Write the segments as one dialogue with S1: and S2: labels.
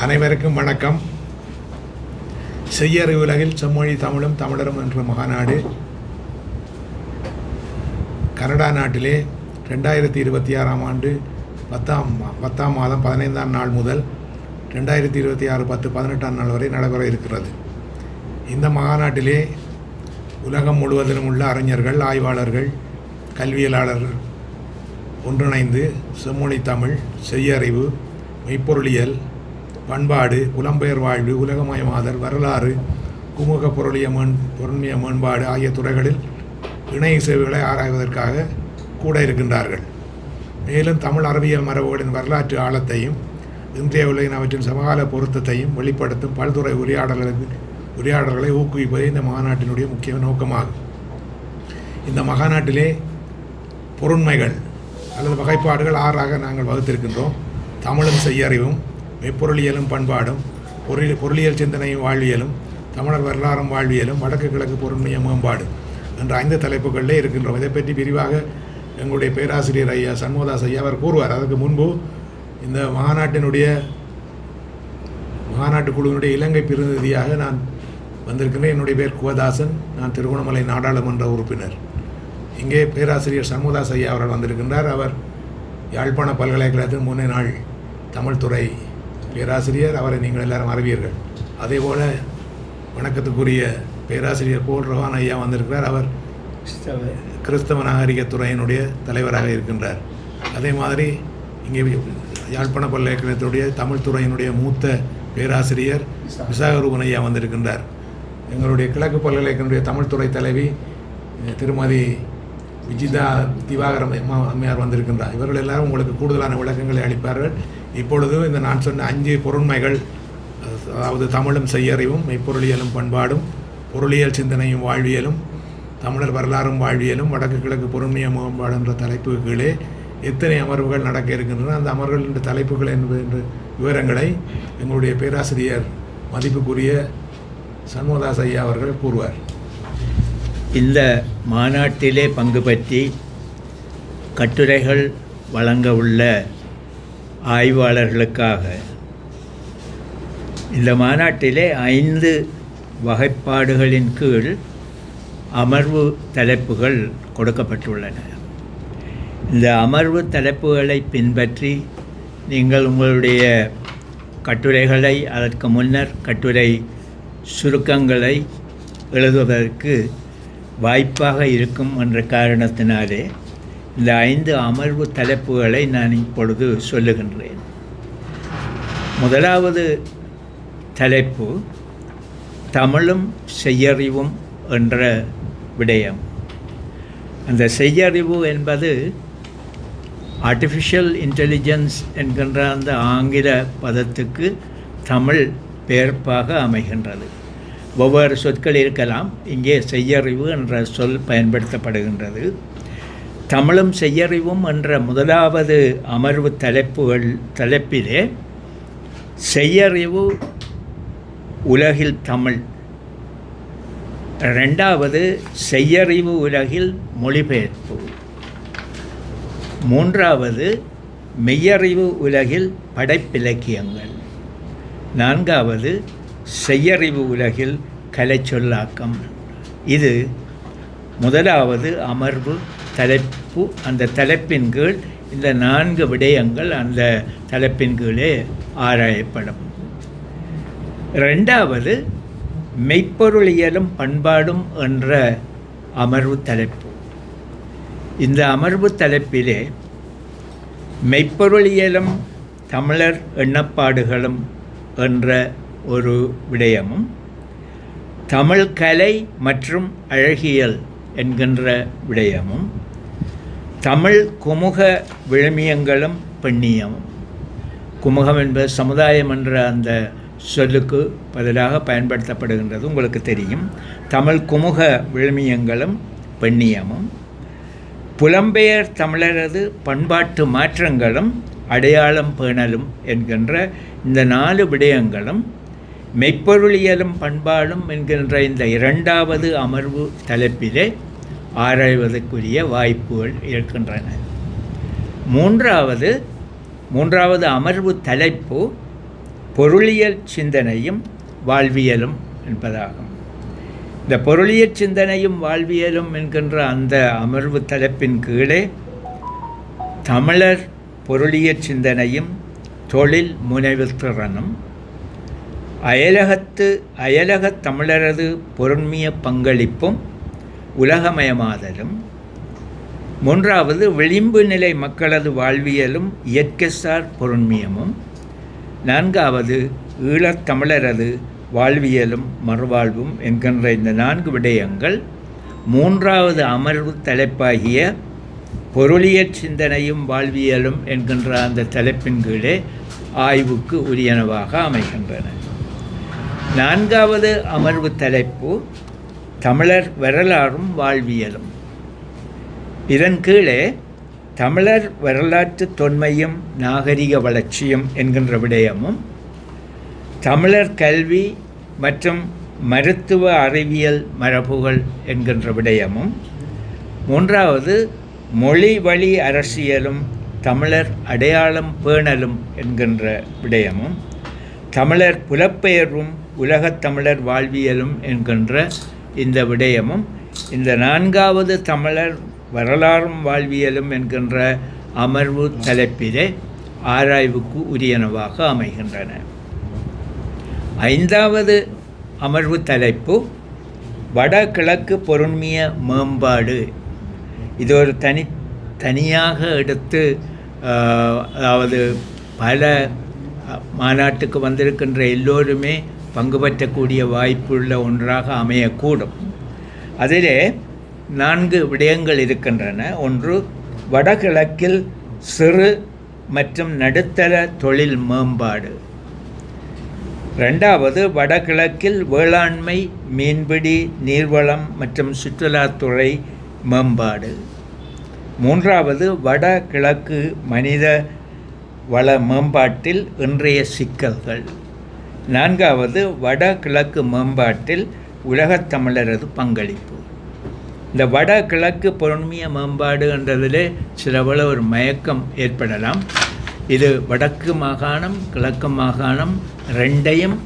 S1: அனைவருக்கும் வணக்கம். செய்யறிவு உலகில் செம்மொழி தமிழும் தமிழரும் என்ற மகாநாடு கனடா நாட்டிலே 2026 ஆண்டு 10ஆம் மாதம் 15ஆம் நாள் முதல் 2026 10-18ஆம் நாள் வரை நடைபெற இருக்கிறது. இந்த மகாநாட்டிலே உலகம் முழுவதிலும் உள்ள அறிஞர்கள், ஆய்வாளர்கள், கல்வியலாளர்கள் ஒன்றிணைந்து செம்மொழி தமிழ், செய்யறிவு, மெய்ப்பொருளியல், பண்பாடு, புலம்பெயர் வாழ்வு, உலகமயமாதல், வரலாறு, குமுக பொருண்மைய மேம்பாடு ஆகிய துறைகளில் இணைய சேவைகளை ஆராய்வதற்காக கூட இருக்கின்றார்கள். மேலும் தமிழ் அறிவியல் மரபுகளின் வரலாற்று ஆழத்தையும் இன்றைய உலகின் அவற்றின் சமகால பொருத்தத்தையும் வெளிப்படுத்தும் பல்துறை உரையாடல்களை ஊக்குவிப்பதே இந்த மாநாட்டினுடைய முக்கிய நோக்கமாகும். இந்த மகாநாட்டிலே பொருண்மைகள் அல்லது வகைப்பாடுகள் 6ஆக நாங்கள் வகுத்திருக்கின்றோம். தமிழும் செய்யறிவும், மெய்ப்பொருளியலும் பண்பாடும், பொருளியல் சிந்தனையும் வாழ்வியலும், தமிழர் வரலாறும் வாழ்வியலும், வடக்கு கிழக்கு பொருண்மைய மேம்பாடு என்ற 5 தலைப்புகளிலே இருக்கின்றோம். இதை பற்றி விரிவாக எங்களுடைய பேராசிரியர் ஐயா சண்முகதாஸ் ஐயா அவர் கூறுவார். அதற்கு முன்பு இந்த மகாநாட்டு குழுவினுடைய இலங்கை பிரதிநிதியாக நான் வந்திருக்கிறேன். என்னுடைய பேர் குவதாசன். நான் திருகோணமலை நாடாளுமன்ற உறுப்பினர். இங்கே பேராசிரியர் சண்முகதாஸ் ஐயா அவர்கள் வந்திருக்கின்றார். அவர் யாழ்ப்பாண பல்கலைக்கழகத்தின் முன்னே நாள் தமிழ்துறை பேராசிரியர். அவரை நீங்கள் எல்லாரும் அறிவீர்கள். அதேபோல் வணக்கத்துக்குரிய பேராசிரியர் போல் ரஹான் ஐயா வந்திருக்கிறார். அவர் கிறிஸ்தவ நாகரிகத்துறையினுடைய தலைவராக இருக்கின்றார். அதே மாதிரி இங்கே யாழ்ப்பாண பல்கலைக்கழகத்துடைய தமிழ்துறையினுடைய மூத்த பேராசிரியர் விசாகரூபன் ஐயா வந்திருக்கின்றார். எங்களுடைய கிழக்கு பல்கலைக்கழகத்துடைய தமிழ்துறை தலைவி திருமதி விஜிதா திவாகரம் அம்மையார் வந்திருக்கின்றார். இவர்கள் எல்லாரும் உங்களுக்கு கூடுதலான விளக்கங்களை அளிப்பார்கள். இப்பொழுது இந்த நான் சொன்ன 5 பொருண்மைகள், அதாவது தமிழும் செய்யறிவும், மெய்ப்பொருளியலும் பண்பாடும், பொருளியல் சிந்தனையும் வாழ்வியலும், தமிழர் வரலாறும் வாழ்வியலும், வடக்கு கிழக்கு பொருண்மைய மேம்பாடு என்ற தலைப்பு கீழே எத்தனை அமர்வுகள் நடக்க இருக்கின்றன, அந்த அமர்வுகளின் தலைப்புகள் என்ற விவரங்களை எங்களுடைய பேராசிரியர் மதிப்புக்குரிய சண்முகதாஸ் ஐயா அவர்கள் கூறுவார்.
S2: இந்த மாநாட்டிலே பங்கு பற்றி கட்டுரைகள் வழங்க உள்ள ஆய்வாளர்களுக்காக இந்த மாநாட்டிலே 5 வகைப்பாடுகளின் கீழ் அமர்வு தலைப்புகள் கொடுக்கப்பட்டுள்ளன. இந்த அமர்வு தலைப்புகளை பின்பற்றி நீங்கள் உங்களுடைய கட்டுரைகளை, அதற்கு முன்னர் கட்டுரை சுருக்கங்களை எழுதுவதற்கு வாய்ப்பாக இருக்கும் என்ற காரணத்தினாலே இந்த 5 அமர்வு தலைப்புகளை நான் இப்பொழுது சொல்லுகின்றேன். முதலாவது தலைப்பு தமிழும் செய்யறிவும் என்ற விடயம். அந்த செய்யறிவு என்பது ஆர்டிஃபிஷியல் இன்டெலிஜென்ஸ் என்கின்ற அந்த ஆங்கில பதத்துக்கு தமிழ் பெயர்ப்பாக அமைகின்றது. ஒவ்வொரு சொற்கள் இருக்கலாம். இங்கே செய்யறிவு என்ற சொல் பயன்படுத்தப்படுகின்றது. தமிழும் செய்யறிவும் என்ற முதலாவது அமர்வு தலைப்பிலே செய்யறிவு உலகில் தமிழ், 2வது செய்யறிவு உலகில் மொழிபெயர்ப்பு, 3வது மெய்யறிவு உலகில் படைப்பிலக்கியங்கள், 4வது செய்யறிவு உலகில் கலைச்சொல்லாக்கம். இது முதலாவது அமர்வு தலைப்பு. அந்த தலைப்பின் கீழ் இந்த 4 விடயங்கள் அந்த தலைப்பின் கீழே ஆராயப்படும். 2வது மெய்ப்பொருளியலும் பண்பாடும் என்ற அமர்வு தலைப்பு. இந்த அமர்வு தலைப்பிலே மெய்ப்பொருளியலும் தமிழர் எண்ணப்பாடுகளும் என்ற ஒரு விடயமும், தமிழ் கலை மற்றும் அழகியல் என்கின்ற விடயமும், தமிழ் குமுக விழுமியங்களும் பெண்ணியமும். குமுகம் என்பது சமுதாயம் என்ற அந்த சொல்லுக்கு பதிலாக பயன்படுத்தப்படுகின்றது, உங்களுக்கு தெரியும். தமிழ் குமுக விழுமியங்களும் பெண்ணியமும், புலம்பெயர் தமிழரது பண்பாட்டு மாற்றங்களும் அடையாளம் பேணலும் என்கின்ற இந்த 4 விடயங்களும் மெய்ப்பொருளியலும் பண்பாடும் என்கின்ற இந்த 2வது அமர்வு தலைப்பிலே ஆராய்வதற்குரிய வாய்ப்புகள் இருக்கின்றன. மூன்றாவது அமர்வு தலைப்பு பொருளியல் சிந்தனையும் வாழ்வியலும் என்பதாகும். இந்த பொருளியல் சிந்தனையும் வாழ்வியலும் என்கின்ற அந்த அமர்வு தலைப்பின் கீழே தமிழர் பொருளியல் சிந்தனையும் தொழில் முனைவுத் திறனும் அயலகத் தமிழரது பொருண்மைய பங்களிப்பும் உலகமயமாதலும், மூன்றாவது விளிம்பு நிலை மக்களது வாழ்வியலும் இயற்கைசார் பொருண்மையமும், நான்காவது ஈழத்தமிழரது வாழ்வியலும் மறுவாழ்வும் என்கின்ற இந்த 4 விடயங்கள் மூன்றாவது அமர்வு தலைப்பாகிய பொருளியற் சிந்தனையும் வாழ்வியலும் என்கின்ற அந்த தலைப்பின் கீழே ஆய்வுக்கு உரியனவாக அமைகின்றன. 4வது அமர்வு தலைப்பு தமிழர் வரலாறும் வாழ்வியலும். இதன் கீழே தமிழர் வரலாற்று தொன்மையும் நாகரிக வளர்ச்சியும் என்கின்ற விடயமும், தமிழர் கல்வி மற்றும் மருத்துவ அறிவியல் மரபுகள் என்கின்ற விடயமும், மூன்றாவது மொழி வழி அரசியலும் தமிழர் அடையாளம் பேணலும் என்கின்ற விடயமும், தமிழர் புலப்பெயர்வும் உலகத் தமிழர் வாழ்வியலும் என்கின்ற இந்த விடயமும் இந்த 4வது தமிழர் வரலாறும் வாழ்வியலும் என்கின்ற அமர்வு தலைப்பிலே ஆராய்வுக்கு உரியனவாக அமைகின்றன. 5வது அமர்வு தலைப்பு வடகிழக்கு பொருண்மைய மேம்பாடு. இது ஒரு தனியாக எடுத்து, அதாவது பல மாநாட்டுக்கு வந்திருக்கின்ற எல்லோருமே பங்கு பற்றக்கூடிய வாய்ப்புள்ள ஒன்றாக அமையக்கூடும். அதிலே 4 விடயங்கள் இருக்கின்றன. ஒன்று, வடகிழக்கில் சிறு மற்றும் நடுத்தர தொழில் மேம்பாடு. 2வது, வடகிழக்கில் வேளாண்மை, மீன்பிடி, நீர்வளம் மற்றும் சுற்றுலாத்துறை மேம்பாடு. 3வது, வடகிழக்கு மனித வள மேம்பாட்டில் இன்றைய சிக்கல்கள். 4வது, வடகிழக்கு மேம்பாட்டில் உலகத் தமிழரது பங்களிப்பு. இந்த வடகிழக்கு பொருண்மைய மேம்பாடு என்றதிலே சிலவள ஒரு மயக்கம் ஏற்படலாம். இது வடக்கு மாகாணம் கிழக்கு மாகாணம் 2ஐயும்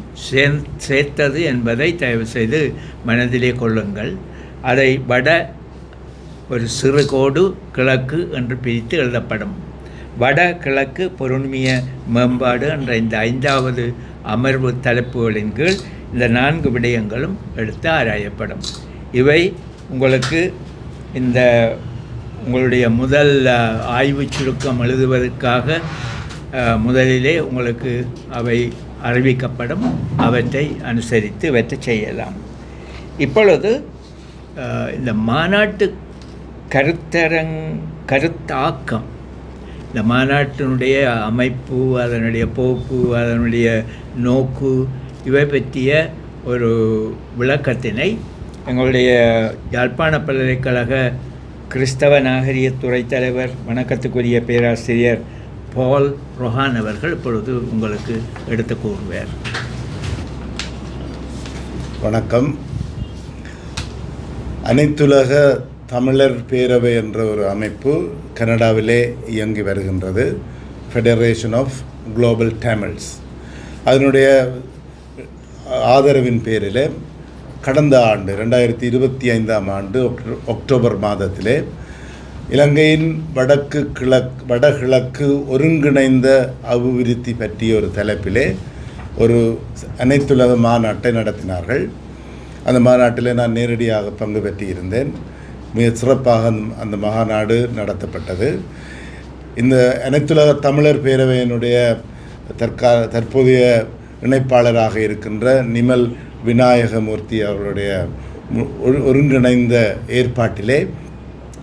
S2: சேர்த்தது என்பதை தயவு செய்து மனதிலே கொள்ளுங்கள். அதை வட ஒரு சிறு கோடு கிழக்கு என்று பிரித்து எழுதப்படும். வடகிழக்கு பொருண்மைய மேம்பாடு என்ற இந்த 5வது அமர்வு தலைப்புகளின் கீழ் இந்த 4 விடயங்களும் எடுத்து ஆராயப்படும். இவை உங்களுக்கு இந்த உங்களுடைய முதல் ஆய்வு சுருக்கம் எழுதுவதற்காக முதலிலே உங்களுக்கு அவை அறிவிக்கப்படும். அவற்றை அனுசரித்து இவற்றை செய்யலாம். இப்பொழுது இந்த மாநாட்டு கருத்தாக்கம், இந்த மாநாட்டினுடைய அமைப்பு, அதனுடைய போக்கு, அதனுடைய நோக்கு, இவை பற்றிய ஒரு விளக்கத்தினை எங்களுடைய யாழ்ப்பாண பல்கலைக்கழக கிறிஸ்தவ நாகரிகத்துறை தலைவர், வணக்கத்துக்குரிய பேராசிரியர் பால் ரொஹான் அவர்கள் இப்பொழுது உங்களுக்கு எடுத்து கூறுவார்.
S3: வணக்கம். அனைத்துலக தமிழர் பேரவை என்ற ஒரு அமைப்பு கனடாவிலே இயங்கி வருகின்றது. Federation of global Tamils. அதனுடைய ஆதரவின் பேரில் கடந்த ஆண்டு 2025ஆம் ஆண்டு அக்டோபர் மாதத்திலே இலங்கையின் வடகிழக்கு ஒருங்கிணைந்த அபிவிருத்தி பற்றிய ஒரு தலைப்பிலே ஒரு அனைத்துலக மாநாட்டை நடத்தினார்கள். அந்த மாநாட்டில் நான் நேரடியாக பங்கு பெற்றிருந்தேன். மிக சிறப்பாக அந்த மாநாடு நடத்தப்பட்டது. இந்த அனைத்துலக தமிழர் பேரவையினுடைய தற்போதைய இணைப்பாளராக இருக்கின்ற நிமல் விநாயகமூர்த்தி அவர்களுடைய ஒருங்கிணைந்த ஏற்பாட்டிலே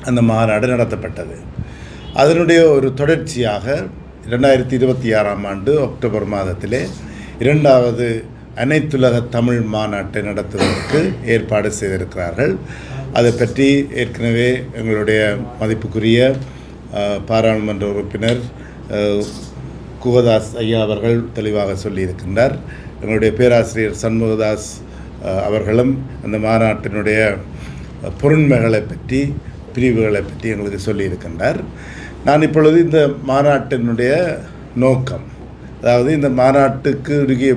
S3: அந்த மாநாடு நடத்தப்பட்டது. அதனுடைய ஒரு தொடர்ச்சியாக 2026ஆம் ஆண்டு அக்டோபர் மாதத்திலே 2வது அனைத்துலக தமிழ் மாநாட்டை நடத்துவதற்கு ஏற்பாடு செய்திருக்கிறார்கள். அதை பற்றி ஏற்கனவே எங்களுடைய மதிப்புக்குரிய பாராளுமன்ற உறுப்பினர் குகதாஸ் ஐயா அவர்கள் தெளிவாக சொல்லியிருக்கின்றார். எங்களுடைய பேராசிரியர் சண்முகதாஸ் அவர்களும் அந்த மாநாட்டினுடைய பொருண்மைகளை பற்றி, பிரிவுகளை பற்றி எங்களுக்கு சொல்லியிருக்கின்றார். நான் இப்பொழுது இந்த மாநாட்டினுடைய நோக்கம், அதாவது இந்த மாநாட்டுக்கு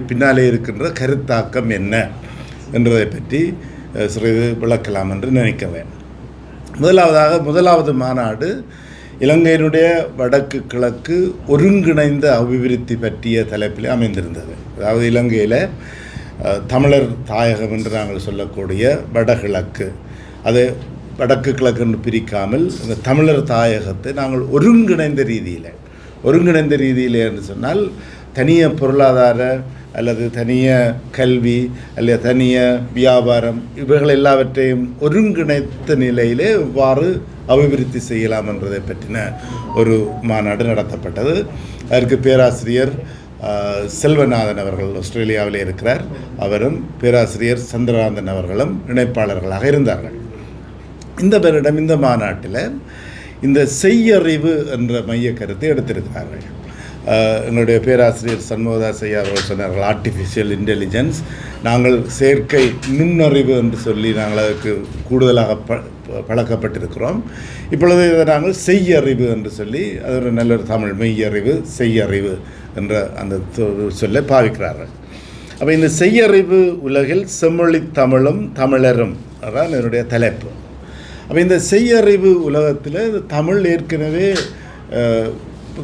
S3: பின்னாலே இருக்கின்ற கருத்தாக்கம் என்ன என்றதை பற்றி சிறிது விளக்கலாம் என்று நினைக்கிறேன். முதலாவது மாநாடு இலங்கையினுடைய வடக்கு கிழக்கு ஒருங்கிணைந்த அபிவிருத்தி பற்றிய தலைப்பில் அமைந்திருந்தது. அதாவது இலங்கையில் தமிழர் தாயகம் என்று நாங்கள் சொல்லக்கூடிய வடகிழக்கு, அது வடக்கு கிழக்கு என்று பிரிக்காமல் இந்த தமிழர் தாயகத்தை நாங்கள் ஒருங்கிணைந்த ரீதியில் என்று சொன்னால் தனிய பொருளாதார அல்லது தனிய கல்வி அல்லது தனிய வியாபாரம் இவைகள் எல்லாவற்றையும் ஒருங்கிணைத்த நிலையிலே எவ்வாறு அபிவிருத்தி செய்யலாம் என்றதை பற்றின ஒரு மாநாடு நடத்தப்பட்டது. அதற்கு பேராசிரியர் செல்வநாதன் அவர்கள் ஆஸ்திரேலியாவில் இருக்கிறார். அவரும் பேராசிரியர் சந்திரகாந்தன் அவர்களும் இணைப்பாளர்களாக இருந்தார்கள். இந்த வருடம் இந்த மாநாட்டில் இந்த செய்யறிவு என்ற மைய கருத்தை எடுத்திருக்கிறார்கள். எங்களுடைய பேராசிரியர் சண்முகதாஸ் ஐயா அவர்கள் சொன்னார்கள், ஆர்டிஃபிஷியல் இன்டெலிஜென்ஸ், நாங்கள் செயற்கை நுண்ணறிவு என்று சொல்லி நாங்கள் அதுக்கு கூடுதலாக பழக்கப்பட்டிருக்கிறோம். இப்பொழுது இதை நாங்கள் செய்யறிவு என்று சொல்லி, அது ஒரு நல்ல ஒரு தமிழ், மெய்யறிவு செய்யறிவு என்ற அந்த சொல்லை பாவிக்கிறார்கள். அப்போ இந்த செய்யறிவு உலகில் செம்மொழி தமிழும் தமிழரும் அதான் என்னுடைய தலைப்பு. அப்போ இந்த செய்யறிவு உலகத்தில் இந்த தமிழ் ஏற்கனவே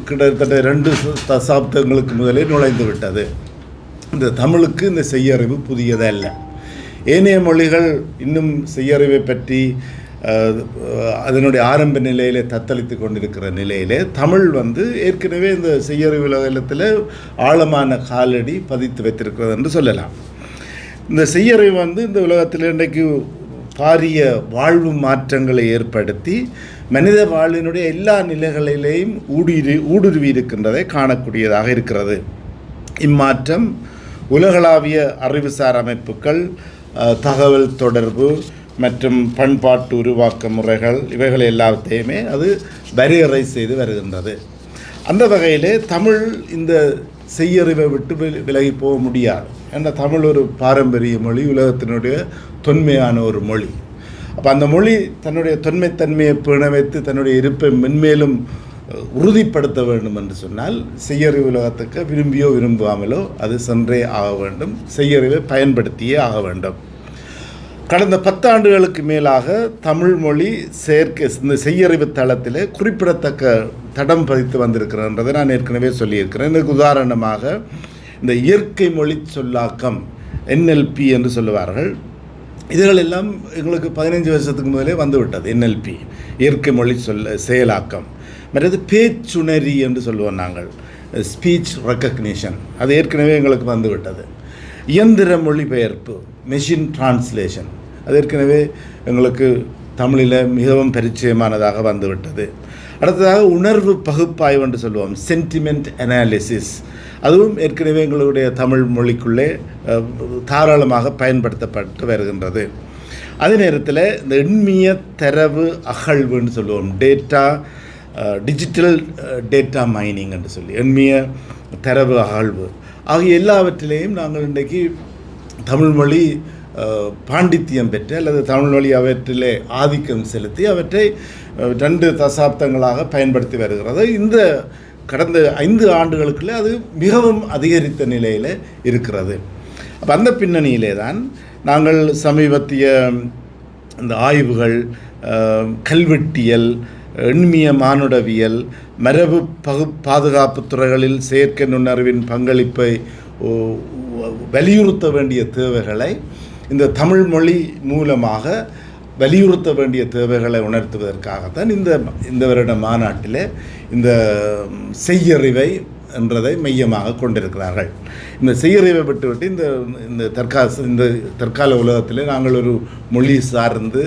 S3: கிட்டத்தட்ட 2 தசாப்தங்களுக்கு முதலே நுழைந்து விட்டது. இந்த தமிழுக்கு இந்த செய்யறிவு புதியதல்ல. ஏனைய மொழிகள் இன்னும் செய்யறிவை பற்றி அதனுடைய ஆரம்ப நிலையிலே தத்தளித்து கொண்டிருக்கிற நிலையிலே தமிழ் ஏற்கனவே இந்த செய்யறிவு உலகத்தில் ஆழமான காலடி பதித்து வைத்திருக்கிறது என்று சொல்லலாம். இந்த செய்யறிவு இந்த உலகத்தில் இன்றைக்கு பாரிய வாழ்வு மாற்றங்களை ஏற்படுத்தி மனித வாழ்வினுடைய எல்லா நிலைகளிலேயும் ஊடுருவி இருக்கின்றதை காணக்கூடியதாக இருக்கிறது. இம்மாற்றம் உலகளாவிய அறிவுசார் அமைப்புகள், தகவல் தொடர்பு மற்றும் பண்பாட்டு உருவாக்க முறைகள் இவைகள் எல்லாத்தையுமே அது வரையறை செய்து வருகின்றது. அந்த வகையிலே தமிழ் இந்த செய்யறிவை விட்டு விலகி போக முடியாது. ஏன்னா தமிழ் ஒரு பாரம்பரிய மொழி, உலகத்தினுடைய தொன்மையான ஒரு மொழி. அப்போ அந்த மொழி தன்னுடைய தொன்மைத்தன்மையை பேண வைத்து தன்னுடைய இருப்பை மென்மேலும் உறுதிப்படுத்த வேண்டும் என்று சொன்னால் செய்யறிவு உலகத்துக்கு விரும்பியோ விரும்பாமலோ அது சென்றே ஆக வேண்டும், செய்யறிவை பயன்படுத்தியே ஆக வேண்டும். கடந்த 10 ஆண்டுகளுக்கு மேலாக தமிழ் மொழி இந்த செய்யறிவு தளத்தில் குறிப்பிடத்தக்க தடம் பதித்து வந்திருக்கிறன்றதை நான் ஏற்கனவே சொல்லியிருக்கிறேன். இதுக்கு உதாரணமாக இந்த இயற்கை மொழி சொல்லாக்கம், NLP என்று சொல்லுவார்கள். இதுகளெல்லாம் எங்களுக்கு 15 வருஷத்துக்கு முதலே வந்துவிட்டது. NLP இயற்கை மொழி செயலாக்கம். மற்றது பேச்சுணரி என்று சொல்லுவோம் நாங்கள், ஸ்பீச் ரெக்கக்னிஷன், அது ஏற்கனவே எங்களுக்கு வந்துவிட்டது. இயந்திர மொழிபெயர்ப்பு, மெஷின் டிரான்ஸ்லேஷன், அது ஏற்கனவே எங்களுக்கு தமிழில் மிகவும் பரிச்சயமானதாக வந்துவிட்டது. அடுத்ததாக உணர்வு பகுப்பாய்வு என்று சொல்லுவோம், சென்டிமெண்ட் அனாலிசிஸ், அதுவும் ஏற்கனவே எங்களுடைய தமிழ் மொழிக்குள்ளே தாராளமாக பயன்படுத்தப்பட்டு வருகின்றது. அதே நேரத்தில் இந்த எண்மிய தரவு அகழ்வுன்னு சொல்லுவோம், டிஜிட்டல் டேட்டா மைனிங் என்று சொல்லி எண்மிய தரவு அகழ்வு ஆகிய எல்லாவற்றிலேயும் நாங்கள் இன்றைக்கு தமிழ்மொழி பாண்டித்தியம் பெற்று அல்லது தமிழ்மொழி அவற்றிலே ஆதிக்கம் செலுத்தி அவற்றை 2 தசாப்தங்களாக பயன்படுத்தி வருகிறது. இந்த கடந்த 5 ஆண்டுகளுக்குள்ளே அது மிகவும் அதிகரித்த நிலையில் இருக்கிறது. அப்போ அந்த பின்னணியிலே தான் நாங்கள் சமீபத்திய இந்த ஆய்வுகள், கல்வெட்டியல், எண்மிய மானுடவியல், மரபு பாதுகாப்பு துறைகளில் செயற்கை நுண்ணறிவின் பங்களிப்பை வலியுறுத்த வேண்டிய தேவைகளை இந்த தமிழ் மொழி மூலமாக வலியுறுத்த வேண்டிய தேவைகளை உணர்த்துவதற்காகத்தான் இந்த வருட மாநாட்டில் இந்த செய்யறிவை என்றதை மையமாக கொண்டிருக்கிறார்கள். இந்த செய்யறிவை விட்டுவிட்டு இந்த தற்கால உலகத்தில் நாங்கள் ஒரு மொழி சார்ந்து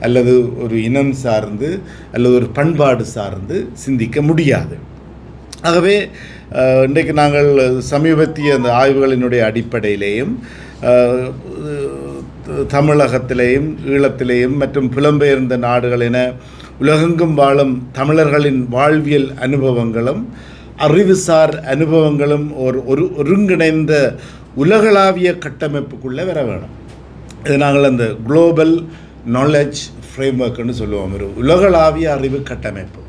S3: அல்லது ஒரு இனம் சார்ந்து அல்லது ஒரு பண்பாடு சார்ந்து சிந்திக்க முடியாது. ஆகவே இன்றைக்கு நாங்கள் சமீபத்திய அந்த ஆய்வுகளினுடைய அடிப்படையிலேயும் தமிழகத்திலேயும் ஈழத்திலேயும் மற்றும் புலம்பெயர்ந்த நாடுகளின உலகெங்கும் வாழும் தமிழர்களின் வாழ்வியல் அனுபவங்களும் அறிவுசார் அனுபவங்களும் ஒருங்கிணைந்த உலகளாவிய கட்டமைப்புக்குள்ளே வர வேணும். இது நாங்கள் அந்த குளோபல் நாலேஜ் ஃப்ரேம்வொர்க்னு சொல்லுவோம், ஒரு உலகளாவிய அறிவு கட்டமைப்பு.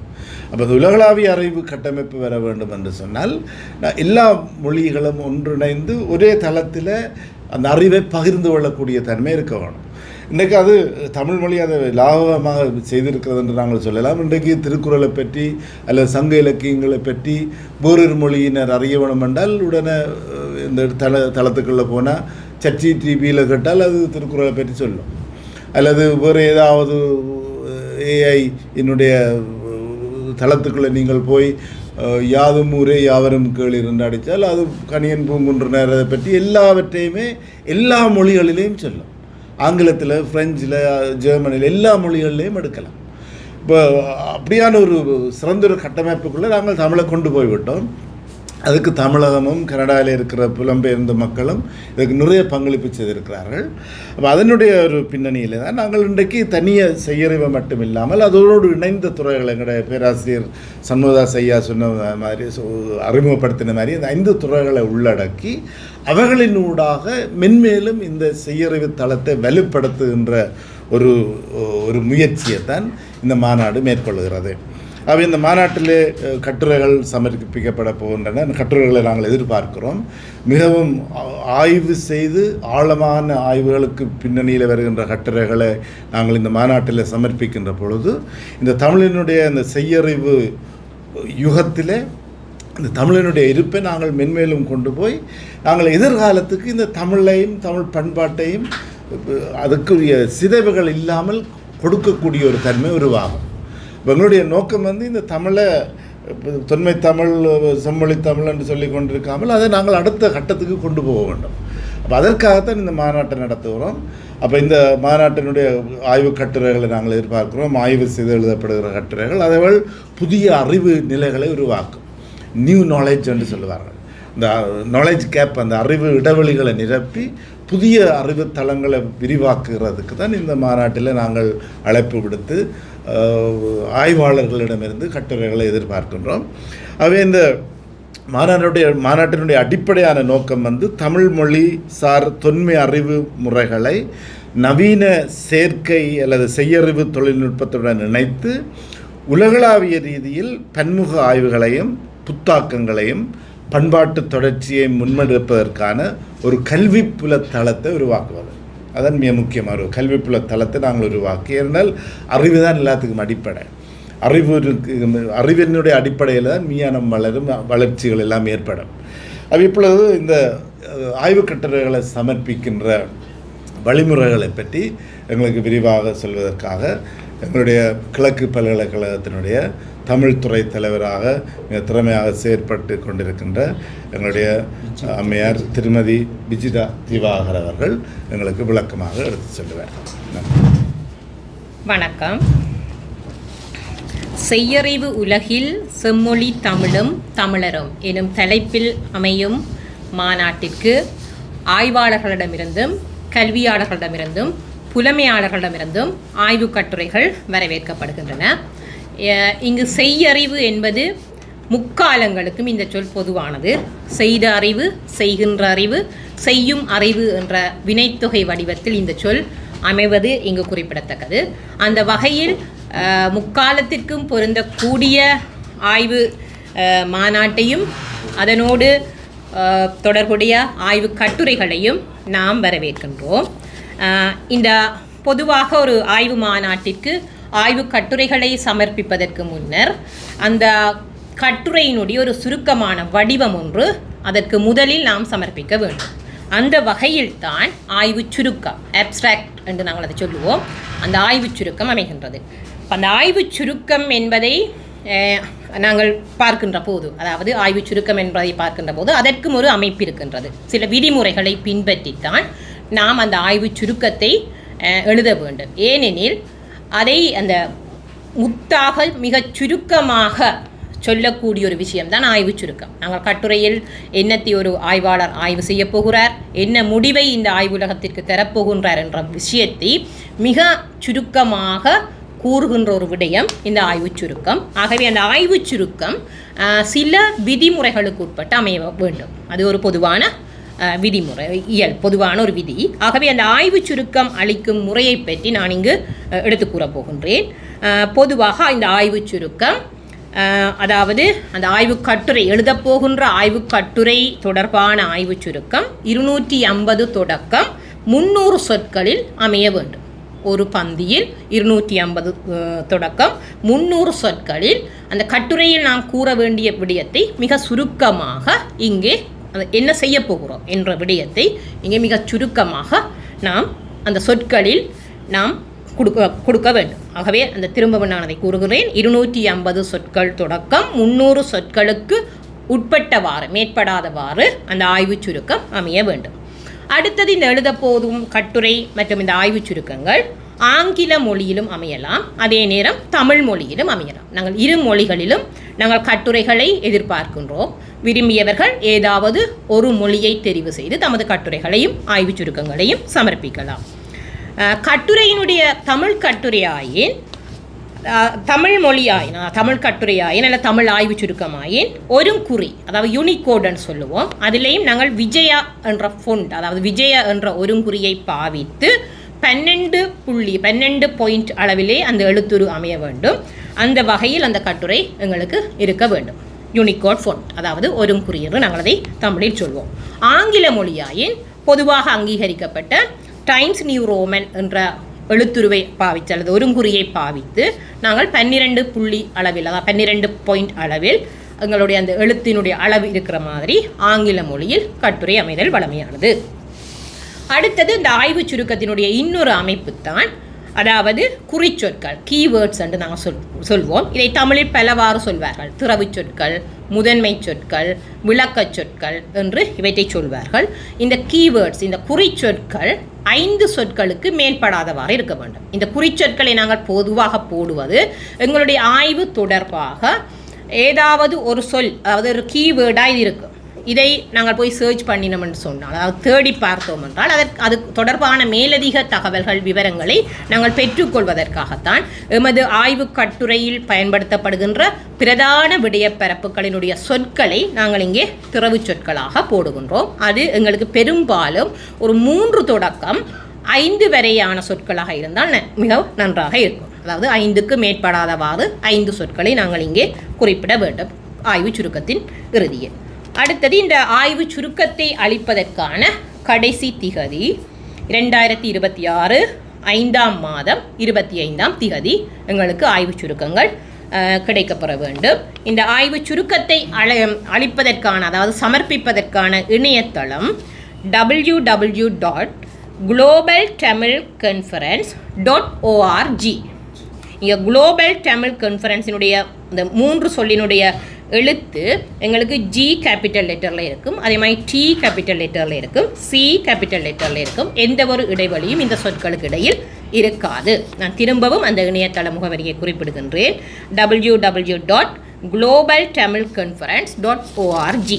S3: அப்போ அந்த உலகளாவிய அறிவு கட்டமைப்பு வர வேண்டும் என்று சொன்னால் எல்லா மொழிகளும் ஒன்றிணைந்து ஒரே தளத்தில் அந்த அறிவை பகிர்ந்து கொள்ளக்கூடிய தன்மை இருக்க வேணும். இன்றைக்கு அது தமிழ் மொழி அதை லாபமாக செய்திருக்கிறது என்று நாங்கள் சொல்லலாம். இன்றைக்கு திருக்குறளை பற்றி அல்லது சங்க இலக்கியங்களை பற்றி வேறொரு மொழியினர் அறிய வேணும் என்றால் உடனே இந்த தளத்துக்குள்ளே போனால் ChatGPT கேட்டால் அது திருக்குறளை பற்றி சொல்லும். அல்லது வேறு ஏதாவது AI என்னுடைய தளத்துக்குள்ளே நீங்கள் போய் யாதும் ஊரே யாவரும் கேளீர் என்று அடித்தால் அது கணியன் பூங்குன்றனர் அதை பற்றி எல்லாவற்றையுமே எல்லா மொழிகளிலையும் சொல்லும். ஆங்கிலத்தில், ஃப்ரெஞ்சில், ஜெர்மனியில் எல்லா மொழிகளிலையும் எடுக்கலாம். இப்போ அப்படியான ஒரு சிறந்த ஒரு கட்டமைப்புக்குள்ளே நாங்கள் தமிழை கொண்டு போய்விட்டோம். அதுக்கு தமிழகமும் கனடாவில் இருக்கிற புலம்பெயர்ந்த மக்களும் இதுக்கு நிறைய பங்களிப்பு செய்திருக்கிறார்கள். அப்போ அதனுடைய ஒரு பின்னணியில் தான் நாங்கள் இன்றைக்கு தனியாக செய்யறிவை மட்டும் இல்லாமல் அதோடு இணைந்த துறைகள் எங்களுடைய பேராசிரியர் சண்முகதாஸ் ஐயா சொன்ன மாதிரி அறிமுகப்படுத்தின மாதிரி அந்த 5 துறைகளை உள்ளடக்கி அவர்களினூடாக மென்மேலும் இந்த செய்யறிவு தளத்தை வலுப்படுத்துகின்ற ஒரு முயற்சியைத்தான் இந்த மாநாடு மேற்கொள்கிறது. அவை இந்த மாநாட்டிலே கட்டுரைகள் சமர்ப்பிக்கப்பட போகின்றன. அந்த கட்டுரைகளை நாங்கள் எதிர்பார்க்கிறோம். மிகவும் ஆய்வு செய்து ஆழமான ஆய்வுகளுக்கு பின்னணியில் வருகின்ற கட்டுரைகளை நாங்கள் இந்த மாநாட்டில் சமர்ப்பிக்கின்ற பொழுது இந்த தமிழினுடைய இந்த செய்யறிவு யுகத்திலே இந்த தமிழினுடைய இருப்பை நாங்கள் மென்மேலும் கொண்டு போய் நாங்கள் எதிர்காலத்துக்கு இந்த தமிழையும் தமிழ் பண்பாட்டையும் அதுக்குரிய சிதைவுகள் இல்லாமல் கொடுக்கக்கூடிய ஒரு தன்மை உருவாகும். எங்களுடைய நோக்கம் இந்த தமிழை தொன்மை தமிழ், செம்மொழி தமிழ் என்று சொல்லி கொண்டிருக்காமல் அதை நாங்கள் அடுத்த கட்டத்துக்கு கொண்டு போக வேண்டும். அப்போ அதற்காகத்தான் இந்த மாநாட்டை நடத்துகிறோம். அப்போ இந்த மாநாட்டினுடைய ஆய்வு கட்டுரைகளை நாங்கள் எதிர்பார்க்கிறோம். ஆய்வு செய்து எழுதப்படுகிற கட்டுரைகள் அதைகள் புதிய அறிவு நிலைகளை உருவாக்கும். நியூ நாலேஜ் என்று சொல்லுவார்கள். இந்த நாலேஜ் கேப், அந்த அறிவு இடைவெளிகளை நிரப்பி புதிய அறிவு தளங்களை விரிவாக்குகிறதுக்கு தான் இந்த மாநாட்டில் நாங்கள் அழைப்பு விடுத்து ஆய்வாளர்களிடமிருந்து கட்டுரைகளை எதிர்பார்க்கின்றோம். அவை இந்த மாநாட்டினுடைய அடிப்படையான நோக்கம் தமிழ் மொழி சார் தொன்மை அறிவு முறைகளை நவீன சேர்க்கை அல்லது செய்யறிவு தொழில்நுட்பத்துடன் இணைத்து உலகளாவிய ரீதியில் பன்முக ஆய்வுகளையும் புத்தாக்கங்களையும் பண்பாட்டு தொடர்ச்சியை முன்னெடுப்பதற்கான ஒரு கல்வி புலத்தளத்தை உருவாக்குவது. அதன் மிக முக்கியமான ஒரு கல்வி புலத்தளத்தை நாங்கள் உருவாக்கி, ஏனால் அறிவு தான் எல்லாத்துக்கும் அடிப்படை. அறிவினுடைய அடிப்படையில் தான் மீயானம் வளரும், வளர்ச்சிகள் எல்லாம் ஏற்படும். அது இப்பொழுது இந்த ஆய்வு கட்டுரைகளை சமர்ப்பிக்கின்ற வழிமுறைகளை பற்றி எங்களுக்கு விரிவாக சொல்வதற்காக எங்களுடைய கிழக்கு பல்கலைக்கழகத்தினுடைய தமிழ் துறை தலைவராக மிக திறமையாக செயற்பட்டு கொண்டிருக்கின்ற எங்களுடைய அம்மையார் திருமதி விஜிதா திவாகர் அவர்கள் எங்களுக்கு விளக்கமாக எடுத்து சொல்லுவார்.
S4: வணக்கம். செய்யறிவு உலகில் செம்மொழி தமிழும் தமிழரும் எனும் தலைப்பில் அமையும் மாநாட்டிற்கு ஆய்வாளர்களிடமிருந்தும் கல்வியாளர்களிடமிருந்தும் புலமையாளர்களிடமிருந்தும் ஆய்வு கட்டுரைகள் வரவேற்கப்படுகின்றன. இங்கு செய்யறிவு என்பது முக்காலங்களுக்கும் இந்த சொல் பொதுவானது. செய்த அறிவு, செய்கின்ற அறிவு, செய்யும் அறிவு என்ற வினைத்தொகை வடிவத்தில் இந்த சொல் அமைவது இங்கு குறிப்பிடத்தக்கது. அந்த வகையில் முக்காலத்திற்கும் பொருந்தக்கூடிய ஆய்வு மாநாட்டையும் அதனோடு தொடர்புடைய ஆய்வு கட்டுரைகளையும் நாம் வரவேற்கின்றோம். இந்த பொதுவாக ஒரு ஆய்வு மாநாட்டிற்கு ஆய்வு கட்டுரைகளை சமர்ப்பிப்பதற்கு முன்னர் அந்த கட்டுரையினுடைய ஒரு சுருக்கமான வடிவம் ஒன்று அதற்கு முதலில் நாம் சமர்ப்பிக்க வேண்டும். அந்த வகையில் தான் ஆய்வு சுருக்கம், அப்ஸ்ட்ராக்ட் என்று நாங்கள் அதை சொல்லுவோம், அந்த ஆய்வு சுருக்கம் அமைகின்றது. அந்த ஆய்வு சுருக்கம் என்பதை நாங்கள் பார்க்கின்ற போது, அதாவது ஆய்வு சுருக்கம் என்பதை பார்க்கின்ற போது அதற்கும் ஒரு அமைப்பு இருக்கின்றது. சில விதிமுறைகளை பின்பற்றித்தான் நாம் அந்த ஆய்வு சுருக்கத்தை எழுத வேண்டும். ஏனெனில் அதை அந்த முத்தாக மிகச் சுருக்கமாக சொல்லக்கூடிய ஒரு விஷயம்தான் ஆய்வு சுருக்கம். நாங்கள் கட்டுரையில் என்னத்தை ஒரு ஆய்வாளர் ஆய்வு செய்ய போகிறார், என்ன முடிவை இந்த ஆய்வுலகத்திற்கு தரப்போகின்றார் என்ற விஷயத்தை மிக சுருக்கமாக கூறுகின்ற ஒரு விடயம் இந்த ஆய்வு சுருக்கம். ஆகவே அந்த ஆய்வு சுருக்கம் சில விதிமுறைகளுக்கு உட்பட்டு அமைய வேண்டும். அது ஒரு பொதுவான விதிமுறை, பொதுவான ஒரு விதி. ஆகவே அந்த ஆய்வு சுருக்கம் அளிக்கும் முறையை பற்றி நான் இங்கு எடுத்து கூறப் போகின்றேன். பொதுவாக இந்த ஆய்வு சுருக்கம் அதாவது அந்த ஆய்வுக்கட்டுரை எழுதப்போகின்ற ஆய்வுக்கட்டுரை தொடர்பான ஆய்வு சுருக்கம் 250 தொடக்கம் 300 சொற்களில் அமைய வேண்டும். ஒரு பந்தியில் 250 தொடக்கம் 300 சொற்களில் அந்த கட்டுரையில் நாம் கூற வேண்டிய விடயத்தை மிக சுருக்கமாக இங்கே என்ன செய்ய போகிறோம் என்ற விடயத்தை இங்கே மிக சுருக்கமாக நாம் அந்த சொற்களில் நாம் கொடுக்க வேண்டும். ஆகவே அந்த திரும்பவும் நான் அதை கூறுகிறேன். 250 சொற்கள் தொடக்கம் 300 சொற்களுக்கு உட்பட்டவாறு மேற்படாதவாறு அந்த ஆய்வு சுருக்கம் அமைய வேண்டும். அடுத்தது இந்த எழுதப்போதும் கட்டுரை மற்றும் இந்த ஆய்வு சுருக்கங்கள் ஆங்கில மொழியிலும் அமையலாம், அதே நேரம் தமிழ் மொழியிலும் அமையலாம். நாங்கள் இரு மொழிகளிலும் நாங்கள் கட்டுரைகளை எதிர்பார்க்கின்றோம். விரும்பியவர்கள் ஏதாவது ஒரு மொழியை தெரிவு செய்து தமது கட்டுரைகளையும் ஆய்வு சுருக்கங்களையும் சமர்ப்பிக்கலாம். கட்டுரையினுடைய தமிழ் கட்டுரையாயின் தமிழ் மொழியாயின் தமிழ் கட்டுரையாயின் அல்ல தமிழ் ஆய்வு சுருக்கமாயின் ஒரு குறி, அதாவது யூனிகோடுன்னு சொல்லுவோம். அதிலேயும் நாங்கள் விஜயா என்ற ஃபொண்ட், அதாவது விஜயா என்ற ஒரு குறியை பாவித்து 12 பாயிண்ட் அளவிலே அந்த எழுத்துரு அமைய வேண்டும். அந்த வகையில் அந்த கட்டுரை எங்களுக்கு இருக்க வேண்டும். யூனிகோட் ஃபொண்ட், அதாவது ஒரு குறி என்று நாங்கள் அதை தமிழில் சொல்வோம். ஆங்கில மொழியாயின் பொதுவாக அங்கீகரிக்கப்பட்ட டைம்ஸ் நியூ ரோமன் என்ற எழுத்துருவை பாவித்து அல்லது ஒரு குறியை பாவித்து நாங்கள் 12 புள்ளி அளவில், அதாவது 12 பாயிண்ட் அளவில் எங்களுடைய அந்த எழுத்தினுடைய அளவு இருக்கிற மாதிரி ஆங்கில மொழியில் கட்டுரை அமைதல் வழமையானது. அடுத்தது இந்த ஆய்வு சுருக்கத்தினுடைய இன்னொரு அமைப்பு தான், அதாவது குறிச்சொற்கள், கீவேர்ட்ஸ் என்று நாங்கள் சொல்வோம். இதை தமிழில் பலவாறு சொல்வார்கள். திறவு சொற்கள், முதன்மை சொற்கள், விளக்கச் சொற்கள் என்று இவற்றை சொல்வார்கள். இந்த கீவேர்ட்ஸ், இந்த குறிச்சொற்கள் 5 சொற்களுக்கு மேற்படாதவாறு இருக்க வேண்டும். இந்த குறிச்சொற்களை நாங்கள் பொதுவாக போடுவது எங்களுடைய ஆய்வு தொடர்பாக ஏதாவது ஒரு சொல், அதாவது ஒரு கீவேர்டாக இது இருக்கும். இதை நாங்கள் போய் சர்ச் பண்ணினோம் என்று சொன்னால், அதாவது தேடி பார்த்தோம் என்றால் அது தொடர்பான மேலதிக தகவல்கள், விவரங்களை நாங்கள் பெற்றுக்கொள்வதற்காகத்தான் எமது ஆய்வு கட்டுரையில் பயன்படுத்தப்படுகின்ற பிரதான விடயப்பரப்புகளினுடைய சொற்களை நாங்கள் இங்கே திறவு சொற்களாக போடுகின்றோம். அது எங்களுக்கு பெரும்பாலும் ஒரு 3 தொடக்கம் 5 வரையான சொற்களாக இருந்தால் மிக நன்றாக இருக்கும். அதாவது 5க்கு மேற்படாதவாறு 5 சொற்களை நாங்கள் இங்கே குறிப்பிட வேண்டும் ஆய்வு சுருக்கத்தின் இறுதியில். அடுத்தது இந்த ஆய்வு சுருக்கத்தை அளிப்பதற்கான கடைசி திகதி 2026 5ஆம் மாதம் 25ஆம் திகதி எங்களுக்கு ஆய்வு சுருக்கங்கள் கிடைக்கப்பெற வேண்டும். இந்த ஆய்வு சுருக்கத்தை அளிப்பதற்கான, அதாவது சமர்ப்பிப்பதற்கான இணையதளம் www.globaltamilconference.org. இங்கே குளோபல் தமிழ் கான்ஃபரன்ஸினுடைய இந்த 3 சொல்லினுடைய எழுத்து எங்களுக்கு G கேபிட்டல் லெட்டரில் இருக்கும், அதே மாதிரி T கேபிட்டல் லெட்டரில் இருக்கும், C கேபிட்டல் லெட்டரில் இருக்கும். எந்த ஒரு இடைவெளியும் இந்த சொற்களுக்கு இடையில் இருக்காது. நான் திரும்பவும் அந்த இணையதள முகவரியை குறிப்பிடுகின்றேன், www.globaltamilconference.org.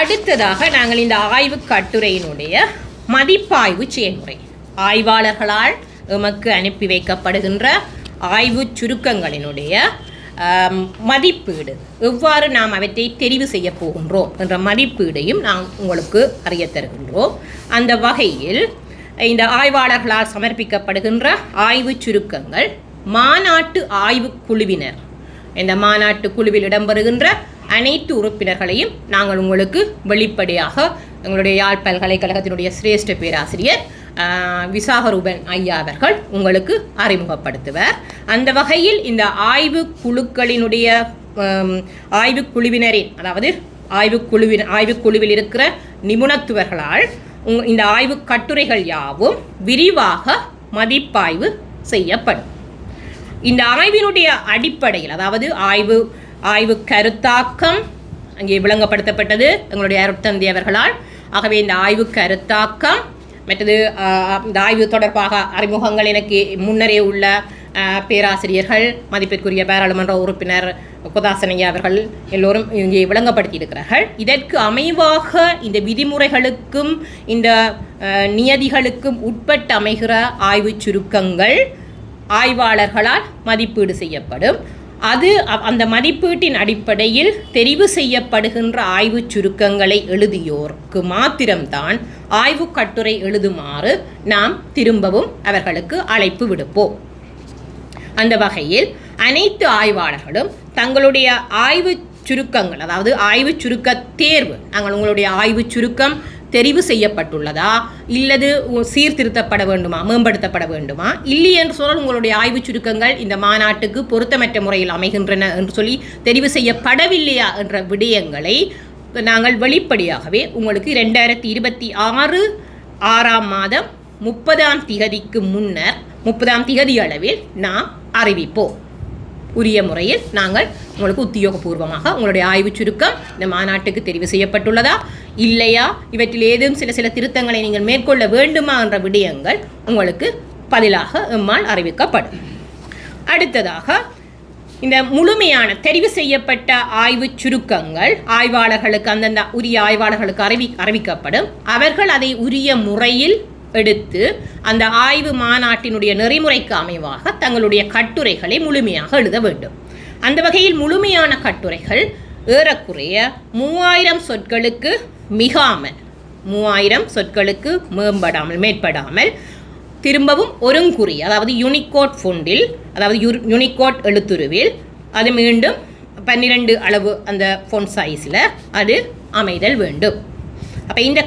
S4: அடுத்ததாக நாங்கள் இந்த ஆய்வு கட்டுரையினுடைய மதிப்பாய்வு செயல்முறை, ஆய்வாளர்களால் எமக்கு அனுப்பி வைக்கப்படுகின்ற ஆய்வு சுருக்கங்களினுடைய மதிப்பீடு, எவ்வாறு நாம் அவற்றை தெரிவு செய்ய போகின்றோம் என்ற மதிப்பீடையும் நாம் உங்களுக்கு அறிய தருகின்றோம். அந்த வகையில் இந்த ஆய்வாளர்களால் சமர்ப்பிக்கப்படுகின்ற ஆய்வு சுருக்கங்கள் மாநாட்டு ஆய்வு குழுவினர், இந்த மாநாட்டு குழுவில் இடம்பெறுகின்ற அனைத்து உறுப்பினர்களையும் நாங்கள் உங்களுக்கு வெளிப்படையாக எங்களுடைய யாழ் பல்கலைக்கழகத்தினுடைய சிரேஷ்ட பேராசிரியர் விசாகரூபன் ஐயா அவர்கள் உங்களுக்கு அறிமுகப்படுத்துவர். அந்த வகையில் இந்த ஆய்வு குழுக்களினுடைய ஆய்வு குழுவினரின், அதாவது ஆய்வுக்குழுவில் இருக்கிற நிபுணத்துவர்களால் இந்த ஆய்வு கட்டுரைகள் யாவும் விரிவாக மதிப்பாய்வு செய்யப்படும். இந்த ஆய்வினுடைய அடிப்படையில், அதாவது ஆய்வு கருத்தாக்கம் அங்கே விளங்கப்படுத்தப்பட்டது எங்களுடைய அருட்தந்தை அவர்களால். ஆகவே இந்த ஆய்வு கருத்தாக்கம் மற்றது இந்த ஆய்வு தொடர்பாக அறிமுகங்கள் எனக்கு முன்னரே உள்ள பேராசிரியர்கள், மதிப்பிற்குரிய பாராளுமன்ற உறுப்பினர் குதாசனையா அவர்கள் எல்லோரும் இங்கே விளங்கப்படுத்தி இருக்கிறார்கள். இதற்கு அமைவாக இந்த விதிமுறைகளுக்கும் இந்த நியதிகளுக்கும் உட்பட்டு அமைகிற ஆய்வு சுருக்கங்கள் ஆய்வாளர்களால் மதிப்பீடு செய்யப்படும். அந்த மதிப்பீட்டின் அடிப்படையில் தெரிவு செய்யப்படுகின்ற ஆய்வு சுருக்கங்களை எழுதியோருக்கு மாத்திரம்தான் ஆய்வு கட்டுரை எழுதுமாறு நாம் திரும்பவும் அவர்களுக்கு அழைப்பு விடுப்போம். அந்த வகையில் அனைத்து ஆய்வாளர்களும் தங்களுடைய ஆய்வு சுருக்கங்கள், அதாவது ஆய்வு சுருக்க தேர்வு, நாங்கள் உங்களுடைய ஆய்வு சுருக்கம் தெரிவு செய்யப்பட்டுள்ளதா இல்லது சீர்திருத்தப்பட வேண்டுமா, மேம்படுத்தப்பட வேண்டுமா, இல்லை என்று சொன்னால் உங்களுடைய ஆய்வு சுருக்கங்கள் இந்த மாநாட்டுக்கு பொருத்தமற்ற முறையில் அமைகின்றன என்று சொல்லி தெரிவு செய்யப்படவில்லையா என்ற விடயங்களை நாங்கள் வெளிப்படையாகவே உங்களுக்கு 2026 6ஆம் மாதம் 30ஆம் திகதிக்கு முன்னர் 30ஆம் திகதி அளவில் நாம் அறிவிப்போம். உரிய முறையில் நாங்கள் உங்களுக்கு உத்தியோகபூர்வமாக உங்களுடைய ஆய்வு சுருக்கம் இந்த மாநாட்டுக்கு தெரிவு செய்யப்பட்டுள்ளதா இல்லையா, இவற்றில் ஏதும் சில திருத்தங்களை நீங்கள் மேற்கொள்ள வேண்டுமா என்ற விடயங்கள் உங்களுக்கு பதிலாக எம்மால் அறிவிக்கப்படும். அடுத்ததாக இந்த முழுமையான தெரிவு செய்யப்பட்ட ஆய்வு சுருக்கங்கள் ஆய்வாளர்களுக்கு அந்தந்த உரிய ஆய்வாளர்களுக்கு அறிவிக்கப்படும். அவர்கள் அதை உரிய முறையில் எடுத்து அந்த ஆய்வு மாநாட்டினுடைய நெறிமுறைக்கு அமைவாக தங்களுடைய கட்டுரைகளை முழுமையாக எழுத வேண்டும். அந்த வகையில் முழுமையான கட்டுரைகள் ஏறக்குறைய 3000 சொற்களுக்கு மிகாமல், 3000 சொற்களுக்கு மேற்படாமல் திரும்பவும் ஒருங்குறிய, அதாவது யூனிகோட் ஃபொண்டில், அதாவது யூனிகோட் எழுத்துருவில் அது மீண்டும் 12 அளவு அந்த ஃபொண்ட் சைஸில் அது அமைதல் வேண்டும். அப்போ இந்த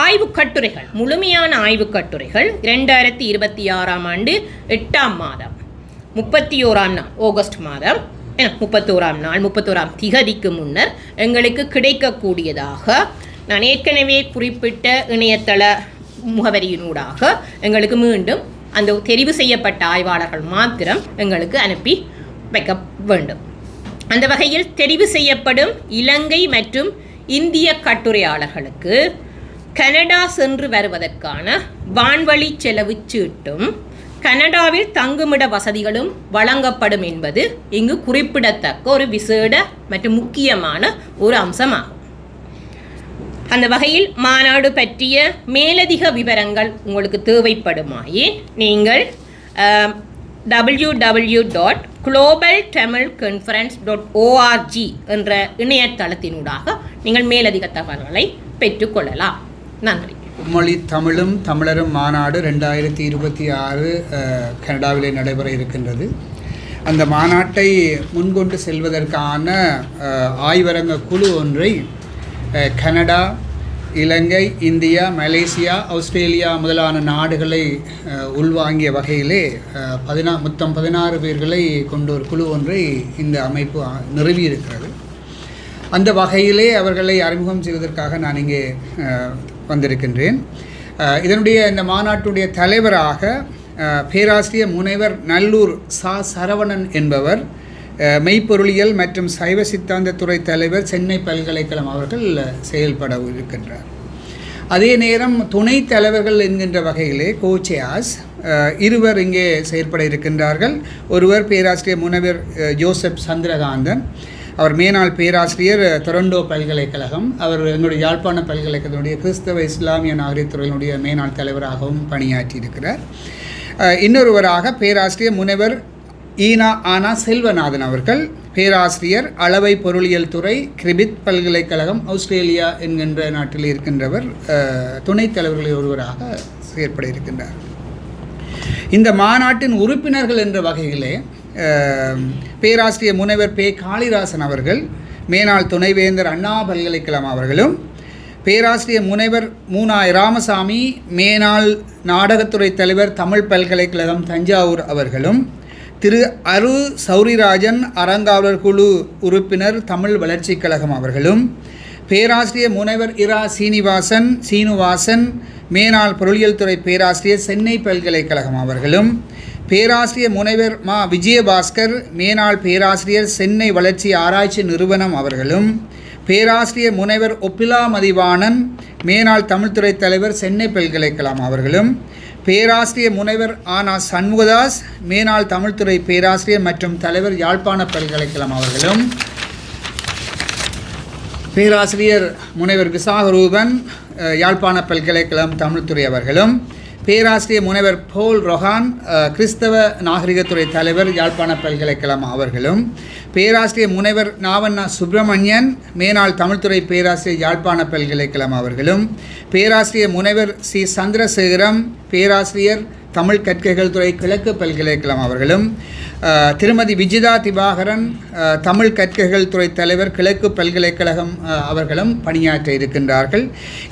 S4: ஆய்வு கட்டுரைகள், முழுமையான ஆய்வு கட்டுரைகள் 2026ஆம் ஆண்டு 8ஆம் மாதம் 31ஆம் நாள், ஆகஸ்ட் மாதம் 31ஆம் திகதிக்கு முன்னர் எங்களுக்கு கிடைக்கக்கூடியதாக நான் ஏற்கனவே குறிப்பிட்ட இணையதள முகவரியினூடாக எங்களுக்கு மீண்டும் அந்த தெரிவு செய்யப்பட்ட ஆய்வாளர்கள் மாத்திரம் எங்களுக்கு அனுப்பி வைக்க வேண்டும். அந்த வகையில் தெரிவு செய்யப்படும் இலங்கை மற்றும் இந்திய கட்டுரையாளர்களுக்கு கனடா சென்று வருவதற்கான வான்வழி செலவு சீட்டும் கனடாவில் தங்குமிட வசதிகளும் வழங்கப்படும் என்பது இங்கு குறிப்பிடத்தக்க ஒரு விசேட மற்றும் முக்கியமான ஒரு அம்சமாகும். அந்த வகையில் மாநாடு பற்றிய மேலதிக விவரங்கள் உங்களுக்கு தேவைப்படுமாயின் நீங்கள் www.globaltamilconference.org என்ற இணையதளத்தினூடாக நீங்கள் மேலதிக தகவல்களை பெற்றுக்கொள்ளலாம். நன்றி.
S5: மொழி தமிழும் தமிழரும் மாநாடு 2026 கனடாவிலே நடைபெற இருக்கின்றது. அந்த மாநாட்டை முன்கொண்டு செல்வதற்கான ஆய்வரங்க குழு ஒன்றை கனடா, இலங்கை, இந்தியா, மலேசியா, ஆஸ்திரேலியா முதலான நாடுகளை உள்வாங்கிய வகையிலே மொத்தம் 16 பேர்களை கொண்ட ஒரு குழு ஒன்றை இந்த அமைப்பு நிறுவியிருக்கிறது. அந்த வகையிலே அவர்களை அறிமுகம் செய்வதற்காக நான் இங்கே வந்திருக்கின்றேன். இதனுடைய இந்த மாநாட்டுடைய தலைவராக பேராசிரியர் முனைவர் நல்லூர் சரவணன் என்பவர் மெய்ப்பொருளியல் மற்றும் சைவ சித்தாந்தத்துறை தலைவர், சென்னை பல்கலைக்கழகம் அவர்கள் செயல்பட இருக்கின்றார். அதே நேரம் துணைத் தலைவர்கள் என்கின்ற வகையிலே கோச்சேயாஸ் இருவர் இங்கே செயற்பட இருக்கின்றார்கள். ஒருவர் பேராசிரியர் முனைவர் ஜோசப் சந்திரகாந்தன், அவர் மேனாள் பேராசிரியர் டொரண்டோ பல்கலைக்கழகம். அவர் எங்களுடைய யாழ்ப்பாண பல்கலைக்கழகத்தினுடைய கிறிஸ்தவ இஸ்லாமிய நாகரிகத்துறையினுடைய மேனாள் தலைவராகவும் பணியாற்றியிருக்கிறார். இன்னொருவராக பேராசிரியர் முனைவர் ஆனா செல்வநாதன் அவர்கள், பேராசிரியர் அளவை பொருளியல் துறை, கிரிபித் பல்கலைக்கழகம், ஆஸ்திரேலியா என்கின்ற நாட்டில் இருக்கின்றவர். துணைத் தலைவர்களில் ஒருவராக செயற்பட இருக்கின்றார். இந்த மாநாட்டின் உறுப்பினர்கள் என்ற வகையிலே பேராசிரியர் முனைவர் பே. காளிராசன் அவர்கள், மேனாள் துணைவேந்தர் அண்ணா பல்கலைக்கழகம் அவர்களும், பேராசிரியர் முனைவர் மூனா ராமசாமி, மேனாள் நாடகத்துறை தலைவர், தமிழ் பல்கலைக்கழகம் தஞ்சாவூர் அவர்களும், திரு அரு சௌரிராஜன், அறங்காவலர் குழு உறுப்பினர், தமிழ் வளர்ச்சிக் கழகம் அவர்களும், பேராசிரியர் முனைவர் இரா சீனிவாசன், மேனாள் பொருளியல் துறை பேராசிரியர், சென்னை பல்கலைக்கழகம் அவர்களும், பேராசிரியர் முனைவர் மா. விஜயபாஸ்கர், மேனாள் பேராசிரியர், சென்னை வளர்ச்சி ஆராய்ச்சி நிறுவனம் அவர்களும், பேராசிரியர் முனைவர் ஒப்பிலா மதிவாணன், மேனாள் தமிழ்துறை தலைவர், சென்னை பல்கலைக்கழகம் அவர்களும், பேராசிரியர் முனைவர் ஆனா சண்முகதாஸ், மேனாள் தமிழ்துறை பேராசிரியர் மற்றும் தலைவர், யாழ்ப்பாண பல்கலைக்கழகம் அவர்களும், பேராசிரியர் முனைவர் விசாகரூபன், யாழ்ப்பாண பல்கலைக்கழகம் தமிழ்துறை அவர்களும், பேராசிரியர் முனைவர் போல் ரொஹான், கிறிஸ்தவ நாகரிகத்துறை தலைவர், யாழ்ப்பாண பல்கலைக்கழகம் அவர்களும், பேராசிரியர் முனைவர் நாவண்ணா சுப்பிரமணியன், மேனாள் தமிழ்துறை பேராசிரியர், யாழ்ப்பாண பல்கலைக்கழகம் அவர்களும், பேராசிரியர் முனைவர் சி. சந்திரசேகரம், பேராசிரியர், தமிழ் கற்கைகள் துறை கிழக்கு பல்கலைக்கழகம் அவர்களும் திருமதி விஜிதா திவாகரன் தமிழ் கற்கைகள் துறை தலைவர் கிழக்கு பல்கலைக்கழகம் அவர்களும் பணியாற்ற இருக்கின்றார்கள்.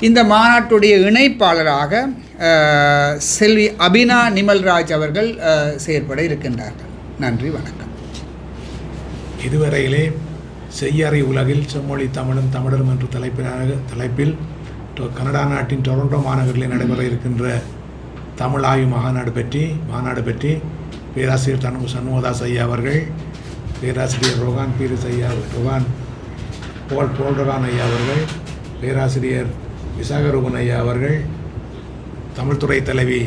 S5: இந்த மாநாட்டுடைய இணைப்பாளராக செல்வி அபினா நிமல்ராஜ் அவர்கள் செயற்பட இருக்கின்றார்கள். நன்றி, வணக்கம்.
S1: இதுவரையிலே செய்யறை உலகில் செம்மொழி தமிழும் தமிழரும் என்ற தலைப்பில் கனடா நாட்டின் டொரண்டோ மாநகரில் நடைபெற இருக்கின்ற தமிழ் ஆய்வு மாநாடு பற்றி பேராசிரியர் சண்முகதாஸ் ஐயா அவர்கள், பேராசிரியர் ரொகான் பீரிஸ் ஐயா, போல்ரகான் ஐயா அவர்கள், பேராசிரியர் விசாகரூபன் ஐயா அவர்கள், தமிழ்துறை தலைவி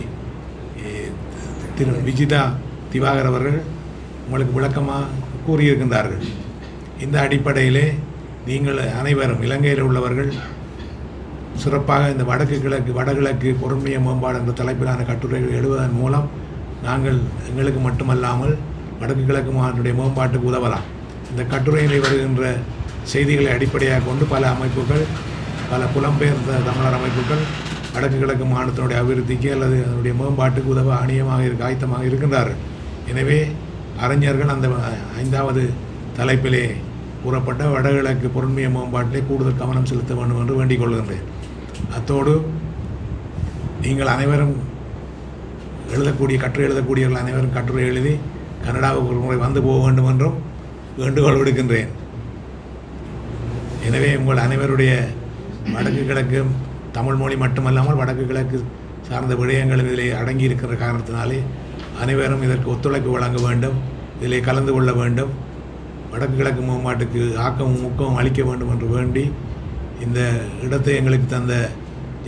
S1: திரு விஜிதா திவாகர் அவர்கள் உங்களுக்கு விளக்கமாக கூறியிருக்கின்றார்கள். இந்த அடிப்படையிலே நீங்கள் அனைவரும் இலங்கையில் உள்ளவர்கள் சிறப்பாக இந்த வடகிழக்கு பொருண்மைய மேம்பாடு என்ற தலைப்பிலான கட்டுரைகள் எழுதுவதன் மூலம் நாங்கள் எங்களுக்கு மட்டுமல்லாமல் வடக்கு கிழக்கு மாநிலத்துடைய மேம்பாட்டுக்கு உதவலாம். இந்த கட்டுரையில் வருகின்ற செய்திகளை அடிப்படையாக கொண்டு பல அமைப்புகள், பல புலம்பெயர்ந்த தமிழர் அமைப்புகள் வடக்கு கிழக்கு மாநிலத்தினுடைய அபிவிருத்திக்கு அல்லது அதனுடைய மேம்பாட்டுக்கு உதவ ஆயத்தமாக இருக்கின்றார்கள். எனவே அறிஞர்கள் அந்த 5வது தலைப்பிலே கூறப்பட்ட வடகிழக்கு பொருண்மைய மேம்பாட்டிலே கூடுதல் கவனம் செலுத்த வேண்டும் என்று வேண்டிக் கொள்கின்றேன். அத்தோடு நீங்கள் அனைவரும் கட்டுரை எழுதக்கூடியவர்கள் அனைவரும் கட்டுரை எழுதி கனடாவுக்கு ஒரு முறை வந்து போக வேண்டும் என்றும் வேண்டுகோள் விடுக்கின்றேன். எனவே உங்கள் அனைவருடைய வடக்கு கிழக்கு தமிழ் மொழி மட்டுமல்லாமல் வடக்கு கிழக்கு சார்ந்த விடயங்கள் இதிலே அடங்கி இருக்கிற காரணத்தினாலே அனைவரும் இதற்கு ஒத்துழைப்பு வழங்க வேண்டும், இதிலே கலந்து கொள்ள வேண்டும், வடக்கு கிழக்கு மேம்பாட்டுக்கு ஆக்கமும் ஊக்கமும் அளிக்க வேண்டும் என்று வேண்டி இந்த இடத்தை எங்களுக்கு தந்த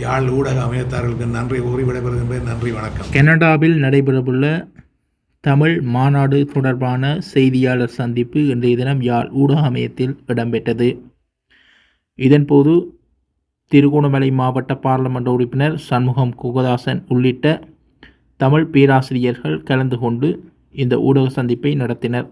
S1: யாழ் ஊடக அமையத்தார்களுக்கு நன்றி கூறி விடைபெறுகின்றேன். நன்றி, வணக்கம்.
S6: கனடாவில் நடைபெறவுள்ள தமிழ் மாநாடு தொடர்பான செய்தியாளர் சந்திப்பு இன்றைய தினம் யாழ் ஊடக அமையத்தில் இடம்பெற்றது. இதன்போது திருகோணமலை மாவட்ட பாராளுமன்ற உறுப்பினர் சண்முகம் குகதாசன் உள்ளிட்ட தமிழ் பேராசிரியர்கள் கலந்து கொண்டு இந்த ஊடக சந்திப்பை நடத்தினர்.